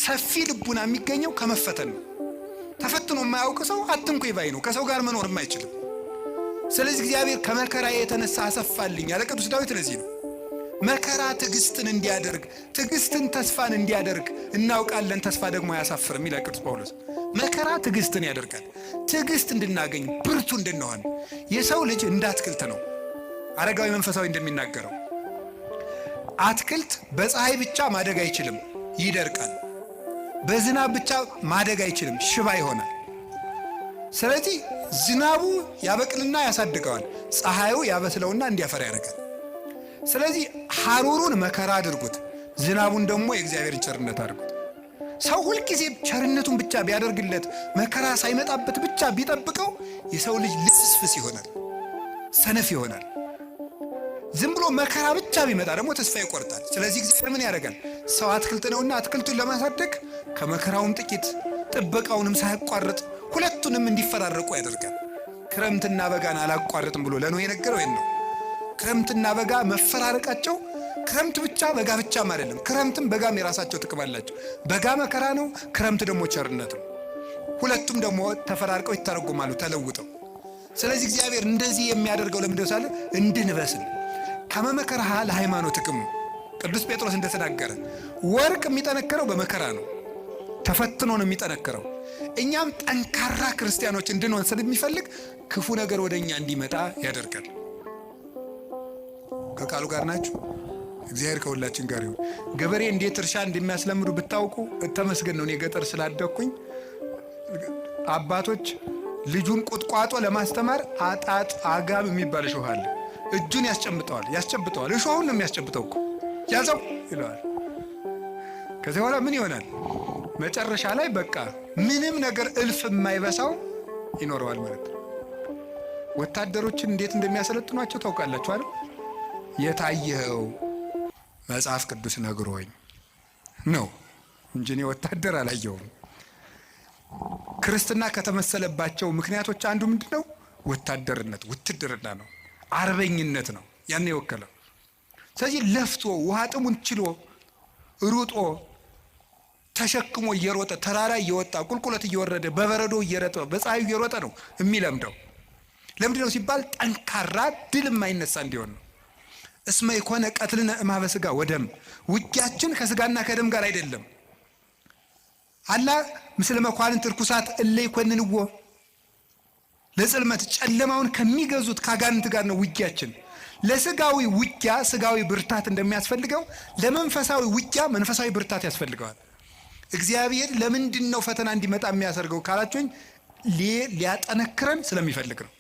ሰፊ ልቡና የሚገኘው ከመፈተን ነው። ተፈትኖ የማያውቅ ሰው አትንኩ ይባይ ነው። ከሰው ጋር መኖር የማይችልም። ስለዚህ እግዚአብሔር ከመከራ የተነሳ አሰፋልኝ ያለ ቅዱስ ዳዊት ለዚህ ነው። መከራ ትዕግስትን እንዲያደርግ ትዕግስትን ተስፋን እንዲያደርግ እናውቃለን። ተስፋ ደግሞ አያሳፍርም ይላል ቅዱስ ጳውሎስ። መከራ ትዕግስትን ያደርጋል። ትዕግስት እንድናገኝ ብርቱ እንድንሆን። የሰው ልጅ እንደ አትክልት ነው። አረጋዊ መንፈሳዊ እንደሚናገረው አትክልት በፀሐይ ብቻ ማደግ አይችልም፣ ይደርቃል። በዝናብ ብቻ ማደግ አይችልም፣ ሽባ ይሆናል። ስለዚህ ዝናቡ ያበቅልና ያሳድገዋል፣ ፀሐዩ ያበስለውና እንዲያፈራ ያደርጋል። ስለዚህ ሐሩሩን መከራ አድርጉት፣ ዝናቡን ደግሞ የእግዚአብሔርን ቸርነት አድርጉት። ሰው ሁልጊዜ ቸርነቱን ብቻ ቢያደርግለት መከራ ሳይመጣበት ብቻ ቢጠብቀው የሰው ልጅ ልስፍስ ይሆናል፣ ሰነፍ ይሆናል። ዝም ብሎ መከራ ብቻ ቢመጣ ደግሞ ተስፋ ይቆርጣል። ስለዚህ እግዚአብሔር ምን ያደርጋል? ሰው አትክልት ነውና አትክልቱን ለማሳደግ ከመከራውም ጥቂት ጥበቃውንም ሳያቋርጥ ሁለቱንም እንዲፈራረቁ ያደርጋል። ክረምትና በጋን አላቋርጥም ብሎ ለኖህ የነገረው ይሄን ነው። ክረምትና በጋ መፈራረቃቸው ክረምት ብቻ በጋ ብቻም አይደለም። ክረምትም በጋም የራሳቸው ጥቅም አላቸው። በጋ መከራ ነው፣ ክረምት ደግሞ ቸርነት ነው። ሁለቱም ደግሞ ተፈራርቀው ይተረጎማሉ ተለውጠው። ስለዚህ እግዚአብሔር እንደዚህ የሚያደርገው ለምንድነው ሳለ እንድንበስል ከመመከራህ ለሃይማኖት ጥቅም። ቅዱስ ጴጥሮስ እንደተናገረ ወርቅ የሚጠነከረው በመከራ ነው፣ ተፈትኖ ነው የሚጠነከረው። እኛም ጠንካራ ክርስቲያኖች እንድንሆን ስለሚፈልግ ክፉ ነገር ወደኛ እንዲመጣ ያደርጋል። ከቃሉ ጋር ናችሁ? እግዚአብሔር ከሁላችን ጋር ይሁን። ገበሬ እንዴት እርሻ እንደሚያስለምዱ ብታውቁ ተመስገን ነው። እኔ ገጠር ስላደኩኝ አባቶች ልጁን ቁጥቋጦ ለማስተማር አጣጥ አጋም የሚባል እሾህ አለ። እጁን ያስጨብጠዋል። እሾሁን ነው የሚያስጨብጠው እኮ ያዘው ይለዋል። ከዚህ በኋላ ምን ይሆናል? መጨረሻ ላይ በቃ ምንም ነገር እልፍ የማይበሳው ይኖረዋል ማለት ነው። ወታደሮችን እንዴት እንደሚያሰለጥኗቸው ታውቃላችሁ አይደል? የታየው መጽሐፍ ቅዱስ ነግሮኝ ነው እንጂ እኔ ወታደር አላየውም። ክርስትና ከተመሰለባቸው ምክንያቶች አንዱ ምንድነው? ወታደርነት፣ ውትድርና ነው፣ አርበኝነት ነው ያን የወከለው። ስለዚህ ለፍቶ ውሃ ጥሙን ችሎ ሩጦ ተሸክሞ እየሮጠ ተራራ እየወጣ ቁልቁለት እየወረደ በበረዶ እየረጠ በፀሐዩ እየሮጠ ነው የሚለምደው። ለምንድነው ሲባል ጠንካራ ድል የማይነሳ እንዲሆን ነው። እስመ ይኮነ ቀትልነ እምኀበ ሥጋ ወደም፣ ውጊያችን ከስጋና ከደም ጋር አይደለም። አላ ምስለ መኳንንት ርኩሳት እለ ይኮንንዎ፣ ለጽልመት ጨለማውን ከሚገዙት ከአጋንንት ጋር ነው ውጊያችን። ለስጋዊ ውጊያ ስጋዊ ብርታት እንደሚያስፈልገው ለመንፈሳዊ ውጊያ መንፈሳዊ ብርታት ያስፈልገዋል። እግዚአብሔር ለምንድን ነው ፈተና እንዲመጣ የሚያሰርገው ካላችሁኝ ሊያጠነክረን ስለሚፈልግ ነው።